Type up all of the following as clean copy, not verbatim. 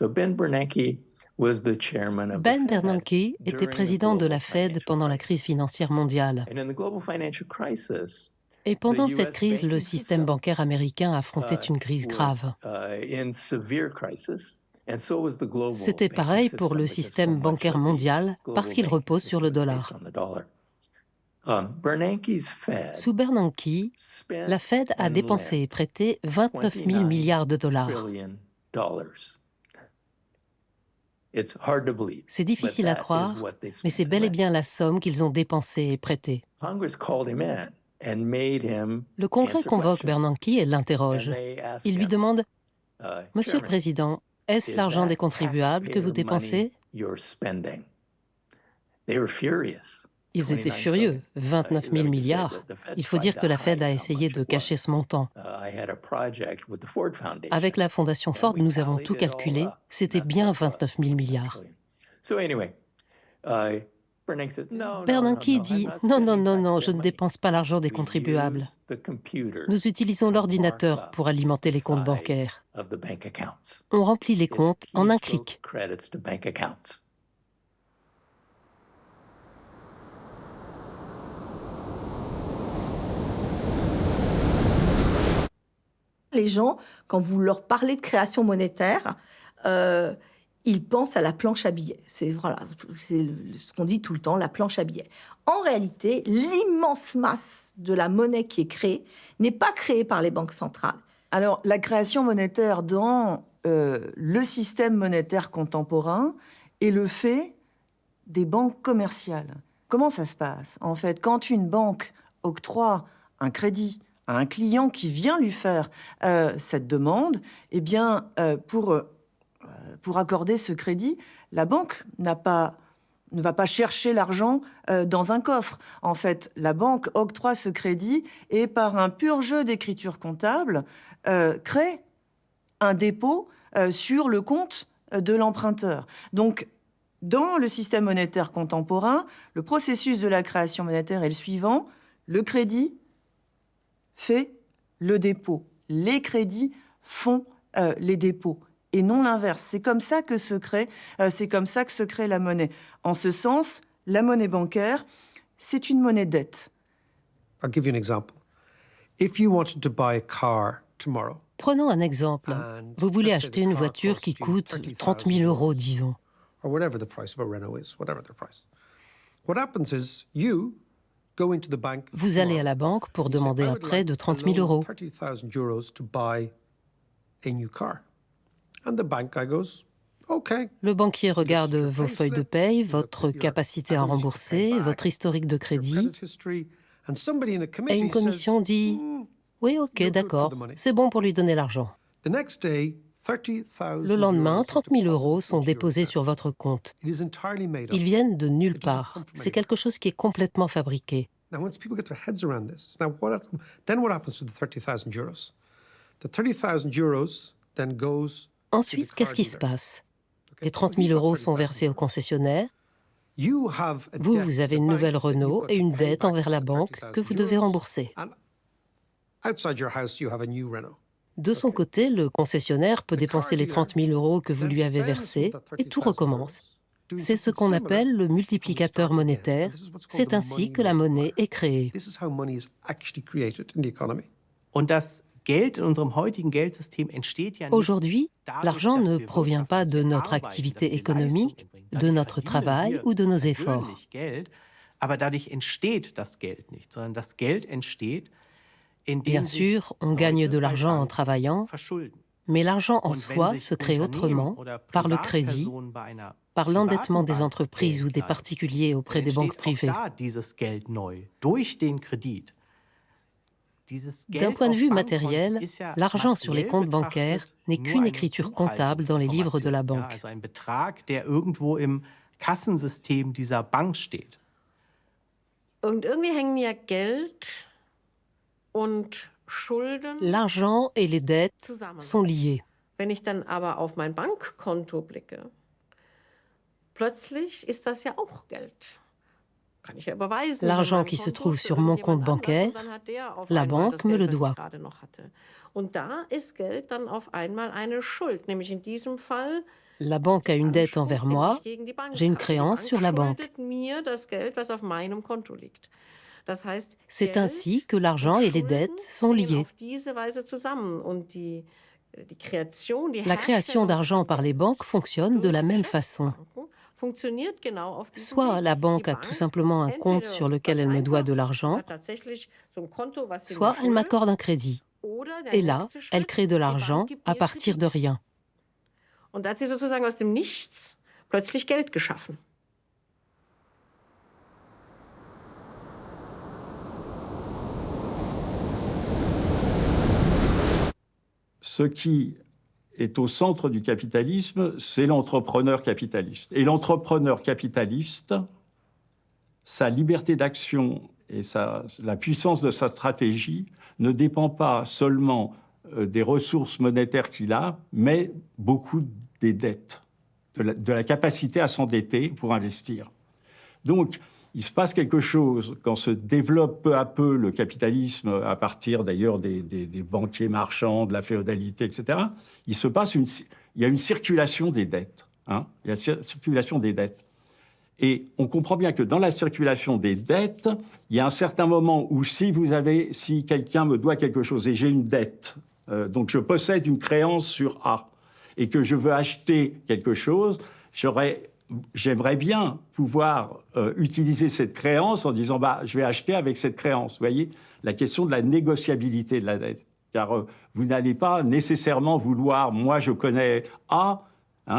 Ben Bernanke était président de la Fed pendant la crise financière mondiale. Et pendant cette crise, le système bancaire américain affrontait une crise grave. C'était pareil pour le système bancaire mondial parce qu'il repose sur le dollar. Sous Bernanke, la Fed a dépensé et prêté 29 000 milliards de dollars. C'est difficile à croire, mais c'est bel et bien la somme qu'ils ont dépensée et prêtée. Le Congrès convoque Bernanke et l'interroge. Il lui demande « Monsieur le Président, est-ce l'argent des contribuables que vous dépensez ?» Ils étaient furieux, 29 000 milliards. Il faut dire que la Fed a essayé de cacher ce montant. Avec la Fondation Ford, nous avons tout calculé, c'était bien 29 000 milliards. Bernanke dit « Non, non, non, non, je ne dépense pas l'argent des contribuables. Nous utilisons l'ordinateur pour alimenter les comptes bancaires. On remplit les comptes en un clic. » Les gens, quand vous leur parlez de création monétaire, ils pensent à la planche à billets. C'est ce qu'on dit tout le temps, la planche à billets. En réalité, l'immense masse de la monnaie qui est créée n'est pas créée par les banques centrales. Alors, la création monétaire dans le système monétaire contemporain est le fait des banques commerciales. Comment ça se passe? En fait, quand une banque octroie un crédit à un client qui vient lui faire cette demande, eh bien, pour accorder ce crédit, la banque ne va pas chercher l'argent dans un coffre. En fait, la banque octroie ce crédit et, par un pur jeu d'écriture comptable, crée un dépôt sur le compte de l'emprunteur. Donc, dans le système monétaire contemporain, le processus de la création monétaire est le suivant. Le crédit fait le dépôt. Les crédits font les dépôts et non l'inverse. C'est comme ça que se crée la monnaie. En ce sens, la monnaie bancaire, c'est une monnaie dette. I'll give you an example. If you wanted to buy a car tomorrow, prenons un exemple. Vous voulez acheter une voiture qui coûte 30 000 euros, disons. Or whatever the price of a Renault is, whatever the price. What happens is vous allez à la banque pour demander un prêt de 30 000 euros. Le banquier regarde vos feuilles de paye, votre capacité à rembourser, votre historique de crédit. Et une commission dit « Oui, ok, d'accord, c'est bon pour lui donner l'argent. » Le lendemain, 30 000 euros sont déposés sur votre compte. Ils viennent de nulle part. C'est quelque chose qui est complètement fabriqué. Ensuite, qu'est-ce qui se passe? Les 30 000 euros sont versés au concessionnaire. Vous avez une nouvelle Renault et une dette envers la banque que vous devez rembourser. De son côté, le concessionnaire peut dépenser les 30 000 euros que vous lui avez versés et tout recommence. C'est ce qu'on appelle le multiplicateur monétaire. C'est ainsi que la monnaie est créée. Aujourd'hui, l'argent ne provient pas de notre activité économique, de notre travail ou de nos efforts. Bien sûr, on gagne de l'argent en travaillant, mais l'argent en soi se crée autrement, par le crédit, par l'endettement des entreprises ou des particuliers auprès des banques privées. D'un point de vue matériel, l'argent sur les comptes bancaires n'est qu'une écriture comptable dans les livres de la banque. L'argent et les dettes sont liés. Wenn ich dann aber auf mein Bankkonto blicke, plötzlich ist das ja auch Geld. L'argent qui se trouve sur mon compte bancaire, la banque me le doit. Und da ist Geld dann auf einmal eine Schuld, nämlich in diesem Fall La banque a une dette envers moi, j'ai une créance sur la banque. C'est ainsi que l'argent et les dettes sont liés. La création d'argent par les banques fonctionne de la même façon. Soit la banque a tout simplement un compte sur lequel elle me doit de l'argent, soit elle m'accorde un crédit. Et là, elle crée de l'argent à partir de rien. Und da hat sie sozusagen aus dem Nichts plötzlich Geld geschaffen. Ce qui est au centre du capitalisme, c'est l'entrepreneur capitaliste. Et l'entrepreneur capitaliste, sa liberté d'action et la puissance de sa stratégie ne dépend pas seulement des ressources monétaires qu'il a, mais beaucoup des dettes, de la capacité à s'endetter pour investir. Donc, il se passe quelque chose quand se développe peu à peu le capitalisme, à partir d'ailleurs des banquiers marchands, de la féodalité, etc. Il y a une circulation des dettes. Il y a une circulation des dettes. Et on comprend bien que dans la circulation des dettes, il y a un certain moment où si quelqu'un me doit quelque chose et j'ai une dette, donc je possède une créance sur A et que je veux acheter quelque chose, j'aimerais bien pouvoir utiliser cette créance en disant je vais acheter avec cette créance. Vous voyez, la question de la négociabilité de la dette. Car vous n'allez pas nécessairement vouloir, moi je connais A,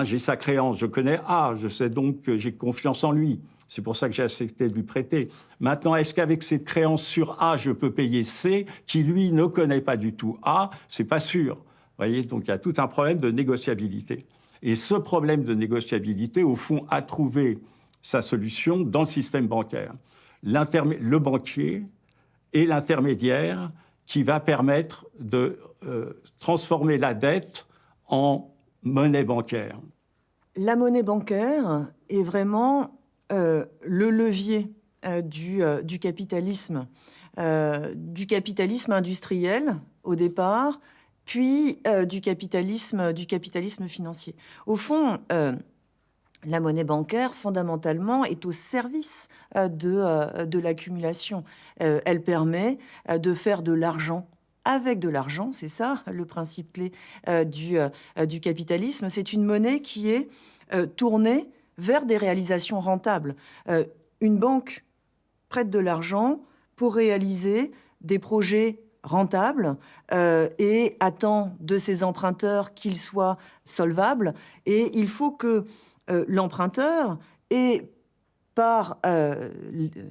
j'ai sa créance, je connais A, je sais donc que j'ai confiance en lui. C'est pour ça que j'ai accepté de lui prêter. Maintenant, est-ce qu'avec cette créance sur A, je peux payer C, qui lui ne connaît pas du tout A? C'est pas sûr. Vous voyez, donc il y a tout un problème de négociabilité. Et ce problème de négociabilité, au fond, a trouvé sa solution dans le système bancaire. Le banquier est l'intermédiaire qui va permettre de transformer la dette en monnaie bancaire. La monnaie bancaire est vraiment le levier du capitalisme industriel au départ, puis du capitalisme financier. Au fond, la monnaie bancaire, fondamentalement, est au service de l'accumulation. Elle permet de faire de l'argent avec de l'argent, c'est ça le principe clé du capitalisme. C'est une monnaie qui est tournée vers des réalisations rentables. Une banque prête de l'argent pour réaliser des projets rentables et attend de ses emprunteurs qu'ils soient solvables. Et il faut que l'emprunteur ait, par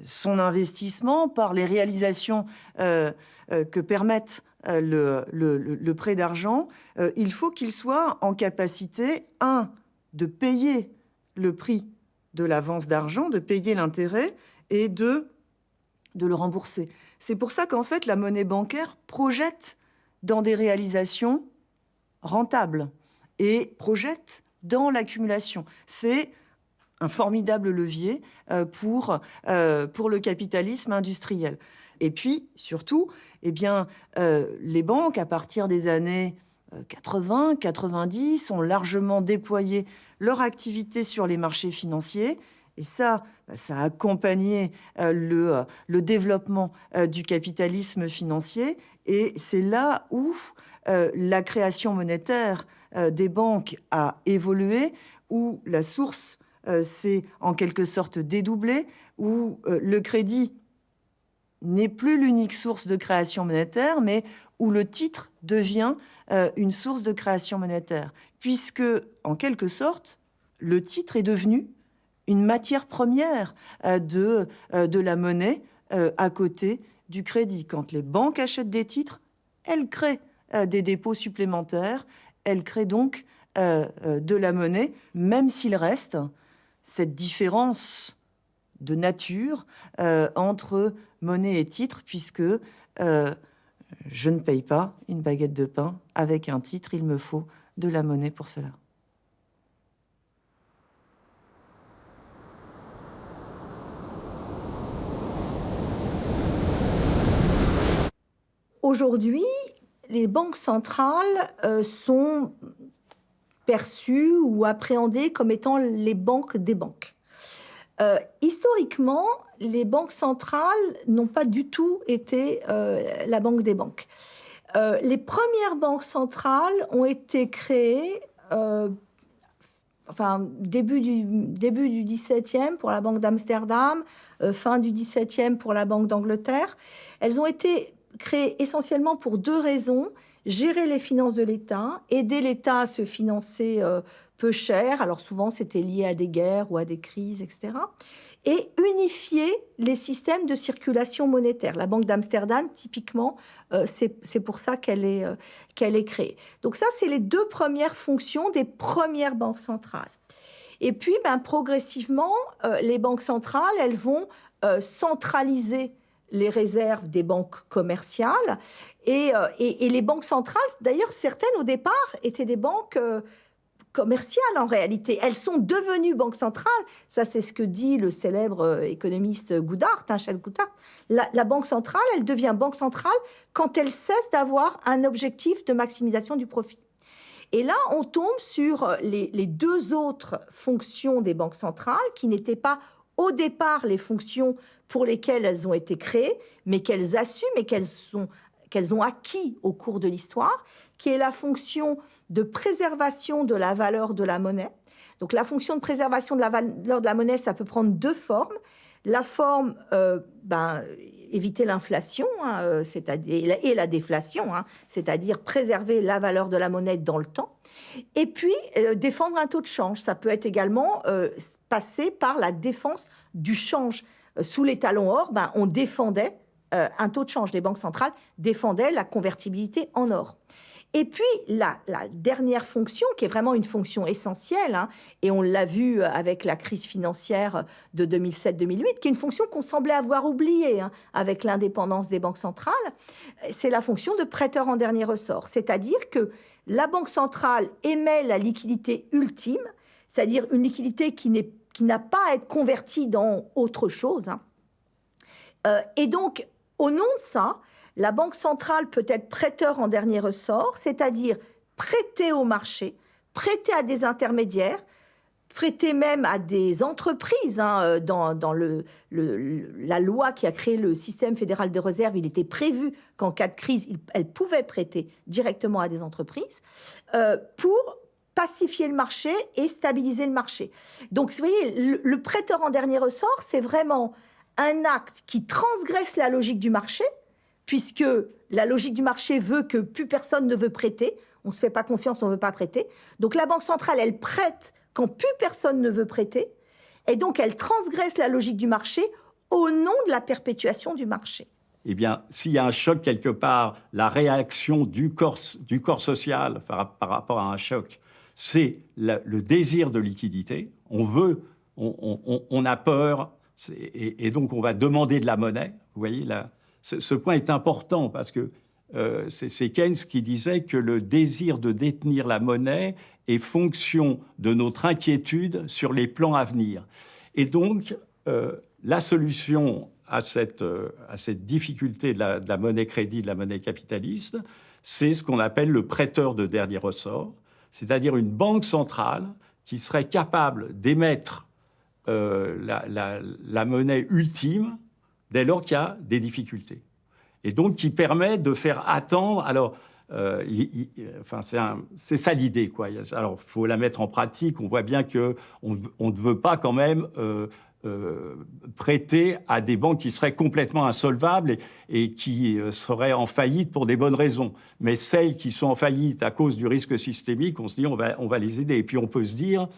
son investissement, par les réalisations que permettent le prêt d'argent, il faut qu'il soit en capacité, de payer le prix de l'avance d'argent, de payer l'intérêt et de le rembourser. C'est pour ça qu'en fait, la monnaie bancaire projette dans des réalisations rentables et projette dans l'accumulation. C'est un formidable levier pour le capitalisme industriel. Et puis, surtout, les banques, à partir des années 80, 90, ont largement déployé leur activité sur les marchés financiers. Et ça a accompagné le développement du capitalisme financier. Et c'est là où la création monétaire des banques a évolué, où la source s'est en quelque sorte dédoublée, où le crédit n'est plus l'unique source de création monétaire, mais où le titre devient une source de création monétaire. Puisque, en quelque sorte, le titre est devenu une matière première de la monnaie à côté du crédit. Quand les banques achètent des titres, elles créent des dépôts supplémentaires, elles créent donc de la monnaie, même s'il reste cette différence de nature entre monnaie et titre, puisque je ne paye pas une baguette de pain avec un titre, il me faut de la monnaie pour cela. Aujourd'hui, les banques centrales sont perçues ou appréhendées comme étant les banques des banques. Historiquement, les banques centrales n'ont pas du tout été la banque des banques. Les premières banques centrales ont été créées début du XVIIe pour la Banque d'Amsterdam, fin du XVIIe pour la Banque d'Angleterre. Elles ont été créées essentiellement pour deux raisons: gérer les finances de l'État, aider l'État à se financer peu cher, alors souvent c'était lié à des guerres ou à des crises, etc., et unifier les systèmes de circulation monétaire. La Banque d'Amsterdam, typiquement, c'est pour ça qu'elle est créée. Donc ça, c'est les deux premières fonctions des premières banques centrales. Et puis, progressivement, les banques centrales, elles vont centraliser les réserves des banques commerciales. Et les banques centrales, d'ailleurs, certaines au départ étaient des banques commerciales en réalité. Elles sont devenues banques centrales. Ça, c'est ce que dit le célèbre économiste Goodhart, Charles Goodhart. La banque centrale, elle devient banque centrale quand elle cesse d'avoir un objectif de maximisation du profit. Et là, on tombe sur les deux autres fonctions des banques centrales qui n'étaient pas au départ les fonctions pour lesquelles elles ont été créées, mais qu'elles assument et qu'elles ont acquis au cours de l'histoire, qui est la fonction de préservation de la valeur de la monnaie. Donc la fonction de préservation de la valeur de la monnaie, ça peut prendre deux formes. La forme, éviter l'inflation, et la déflation, c'est-à-dire préserver la valeur de la monnaie dans le temps. Et puis, défendre un taux de change. Ça peut être également passer par la défense du change. Sous les talons or, on défendait un taux de change. Les banques centrales défendaient la convertibilité en or. Et puis, la dernière fonction, qui est vraiment une fonction essentielle, et on l'a vu avec la crise financière de 2007-2008, qui est une fonction qu'on semblait avoir oubliée avec l'indépendance des banques centrales, c'est la fonction de prêteur en dernier ressort. C'est-à-dire que la banque centrale émet la liquidité ultime, c'est-à-dire une liquidité qui n'a pas à être convertie dans autre chose. Et donc, au nom de ça, la banque centrale peut être prêteur en dernier ressort, c'est-à-dire prêter au marché, prêter à des intermédiaires, prêter même à des entreprises. Dans la loi qui a créé le système fédéral de réserve, il était prévu qu'en cas de crise, elle pouvait prêter directement à des entreprises pour pacifier le marché et stabiliser le marché. Donc, vous voyez, le prêteur en dernier ressort, c'est vraiment un acte qui transgresse la logique du marché, puisque la logique du marché veut que plus personne ne veut prêter. On ne se fait pas confiance, on ne veut pas prêter. Donc la banque centrale, elle prête quand plus personne ne veut prêter. Et donc elle transgresse la logique du marché au nom de la perpétuation du marché. Eh bien, s'il y a un choc quelque part, la réaction du corps social par rapport à un choc, c'est le désir de liquidité. On a peur, et donc on va demander de la monnaie. Vous voyez, ce point est important parce que c'est Keynes qui disait que le désir de détenir la monnaie est fonction de notre inquiétude sur les plans à venir. Et donc, la solution à cette difficulté de la monnaie crédit, de la monnaie capitaliste, c'est ce qu'on appelle le prêteur de dernier ressort, c'est-à-dire une banque centrale qui serait capable d'émettre la monnaie ultime dès lors qu'il y a des difficultés. Et donc, qui permet de faire attendre... Alors, c'est ça l'idée, quoi. Alors, il faut la mettre en pratique. On voit bien qu'on ne veut pas quand même prêter à des banques qui seraient complètement insolvables et qui seraient en faillite pour des bonnes raisons. Mais celles qui sont en faillite à cause du risque systémique, on se dit on va les aider. Et puis, on peut se dire...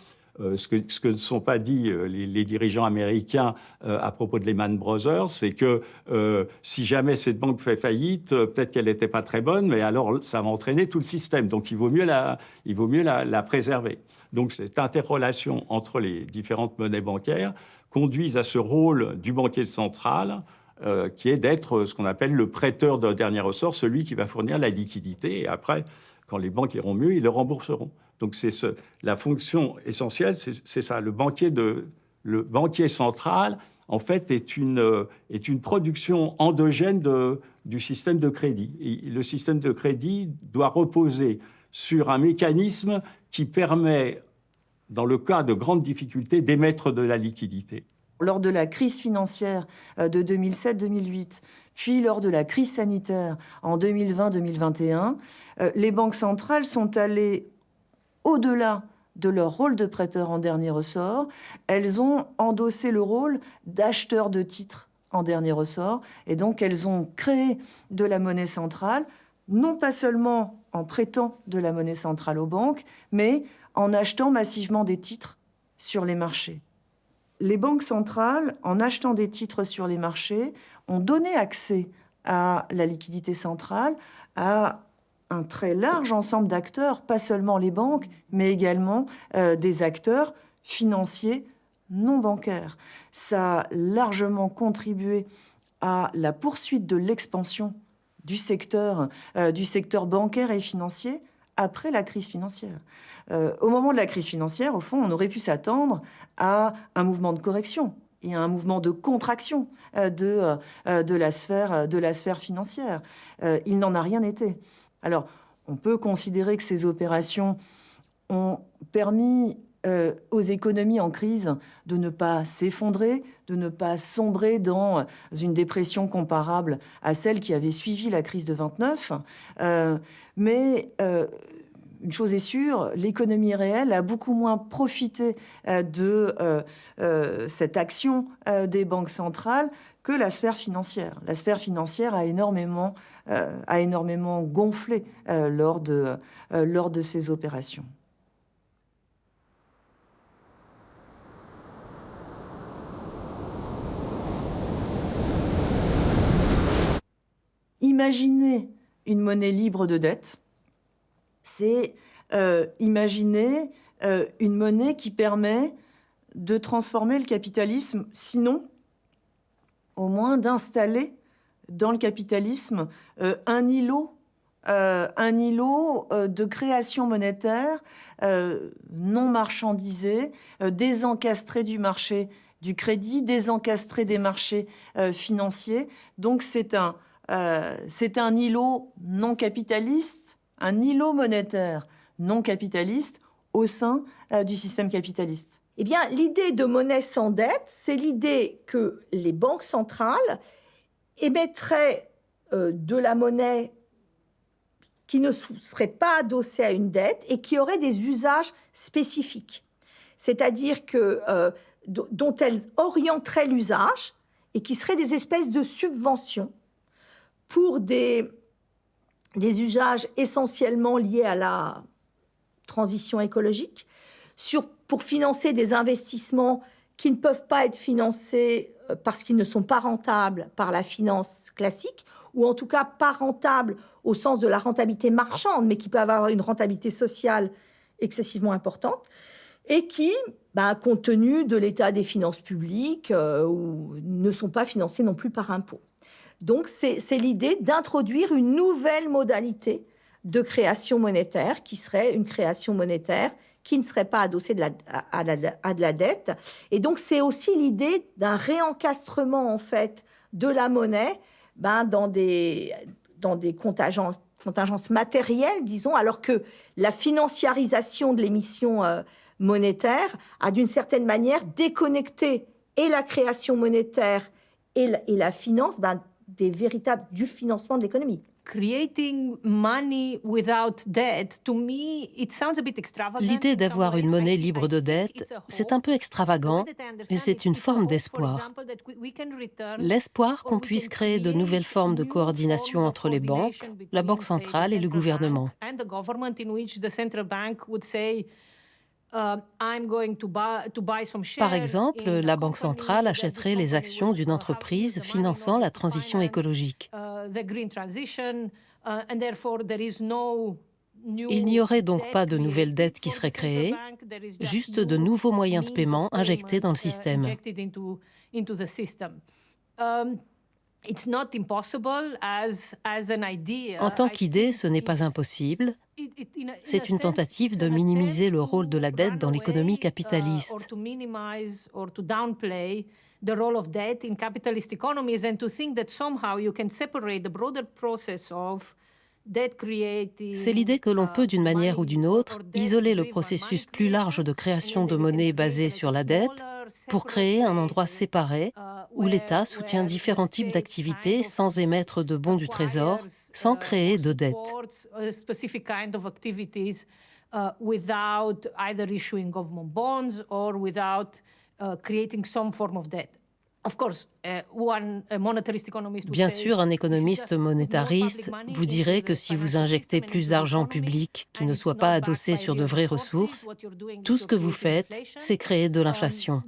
Ce que ne sont pas dit les dirigeants américains à propos de Lehman Brothers, c'est que si jamais cette banque fait faillite, peut-être qu'elle n'était pas très bonne, mais alors ça va entraîner tout le système. Donc il vaut mieux la préserver. Donc cette interrelation entre les différentes monnaies bancaires conduit à ce rôle du banquier central qui est d'être ce qu'on appelle le prêteur de dernier ressort, celui qui va fournir la liquidité. Et après, quand les banques iront mieux, ils le rembourseront. Donc la fonction essentielle, c'est ça. Le banquier central, en fait, est une production endogène du système de crédit. Et le système de crédit doit reposer sur un mécanisme qui permet, dans le cas de grandes difficultés, d'émettre de la liquidité. Lors de la crise financière de 2007-2008, puis lors de la crise sanitaire en 2020-2021, les banques centrales sont allées au-delà de leur rôle de prêteur en dernier ressort. Elles ont endossé le rôle d'acheteur de titres en dernier ressort, et donc elles ont créé de la monnaie centrale, non pas seulement en prêtant de la monnaie centrale aux banques, mais en achetant massivement des titres sur les marchés. Les banques centrales, en achetant des titres sur les marchés, ont donné accès à la liquidité centrale, à un très large ensemble d'acteurs, pas seulement les banques, mais également des acteurs financiers non bancaires. Ça a largement contribué à la poursuite de l'expansion du secteur bancaire et financier après la crise financière. Au moment de la crise financière, au fond, on aurait pu s'attendre à un mouvement de correction et à un mouvement de contraction de la sphère financière. Il n'en a rien été. Alors, on peut considérer que ces opérations ont permis aux économies en crise de ne pas s'effondrer, de ne pas sombrer dans une dépression comparable à celle qui avait suivi la crise de 29. Mais une chose est sûre, l'économie réelle a beaucoup moins profité de cette action des banques centrales que la sphère financière. La sphère financière a énormément gonflé lors de ces opérations. Imaginer une monnaie libre de dette, c'est imaginer une monnaie qui permet de transformer le capitalisme, sinon au moins d'installer dans le capitalisme un îlot de création monétaire non marchandisé, désencastré du marché du crédit, désencastré des marchés financiers. Donc c'est un îlot non capitaliste, un îlot monétaire non capitaliste au sein du système capitaliste. Eh bien, l'idée de monnaie sans dette, c'est l'idée que les banques centrales émettraient de la monnaie qui ne serait pas adossée à une dette et qui aurait des usages spécifiques. C'est-à-dire dont elles orienteraient l'usage et qui seraient des espèces de subventions pour des usages essentiellement liés à la transition écologique, pour financer des investissements qui ne peuvent pas être financés parce qu'ils ne sont pas rentables par la finance classique, ou en tout cas pas rentables au sens de la rentabilité marchande, mais qui peuvent avoir une rentabilité sociale excessivement importante, et qui, compte tenu de l'état des finances publiques, ne sont pas financés non plus par impôt. Donc c'est l'idée d'introduire une nouvelle modalité de création monétaire, qui serait une création monétaire qui ne serait pas adossée à de la dette. Et donc c'est aussi l'idée d'un réencastrement en fait de la monnaie dans des contingences matérielles, disons, alors que la financiarisation de l'émission monétaire a d'une certaine manière déconnecté et la création monétaire et la finance du financement de l'économie. L'idée d'avoir une monnaie libre de dette, c'est un peu extravagant, mais c'est une forme d'espoir. L'espoir qu'on puisse créer de nouvelles formes de coordination entre les banques, la Banque centrale et le gouvernement. Par exemple, la Banque centrale achèterait les actions d'une entreprise finançant la transition écologique. Il n'y aurait donc pas de nouvelles dettes qui seraient créées, juste de nouveaux moyens de paiement injectés dans le système. En tant qu'idée, ce n'est pas impossible. C'est une tentative de minimiser le rôle de la dette dans l'économie capitaliste. The role of debt in capitalist economies, and to think that somehow you can separate the broader process of C'est l'idée que l'on peut, d'une manière ou d'une autre, isoler le processus plus large de création de monnaie basée sur la dette pour créer un endroit séparé où l'État soutient différents types d'activités sans émettre de bons du Trésor, sans créer de dette. Without either issuing government bonds or without creating some form of debt. Of course, one monetarist economist would Bien say, sûr, un économiste monétariste vous dirait que si vous injectez plus d'argent public qui ne soit pas adossé sur de vraies ressources, tout ce que vous faites, c'est créer de l'inflation.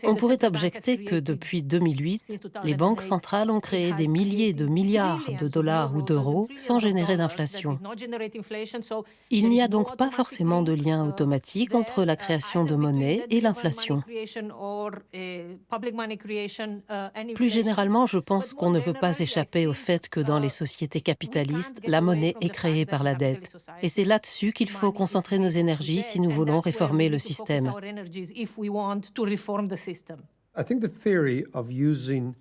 On pourrait objecter que depuis 2008, les banques centrales ont créé des milliers de milliards de dollars ou d'euros sans générer d'inflation. Il n'y a donc pas forcément de lien automatique entre la création de monnaie et l'inflation. Plus généralement, je pense qu'on ne peut pas échapper au fait que dans les sociétés capitalistes, la monnaie est créée par la dette. Et c'est là-dessus qu'il faut concentrer nos énergies si nous voulons réformer le système. I think the theory of using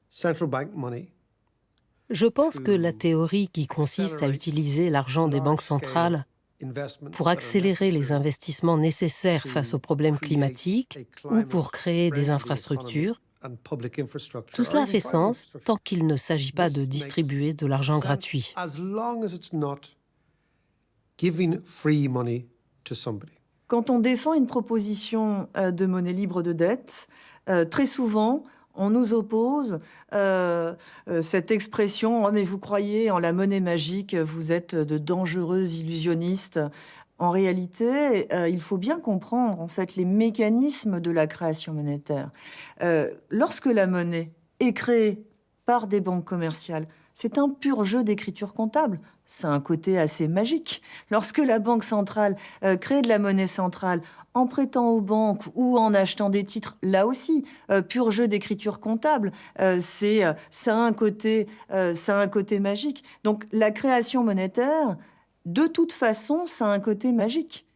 central bank money Je pense que la théorie qui consiste à utiliser l'argent des banques centrales pour accélérer les investissements nécessaires face aux problèmes climatiques ou pour créer des infrastructures, tout cela fait sens tant qu'il ne s'agit pas de distribuer de l'argent gratuit. Quand on défend une proposition de monnaie libre de dette, très souvent, on nous oppose cette expression « Oh, mais vous croyez en la monnaie magique, vous êtes de dangereux illusionnistes ». En réalité, il faut bien comprendre en fait les mécanismes de la création monétaire. Lorsque la monnaie est créée par des banques commerciales, c'est un pur jeu d'écriture comptable. C'est un côté assez magique. Lorsque la Banque centrale crée de la monnaie centrale en prêtant aux banques ou en achetant des titres, là aussi, pur jeu d'écriture comptable, ça a un côté magique. Donc la création monétaire, de toute façon, ça a un côté magique.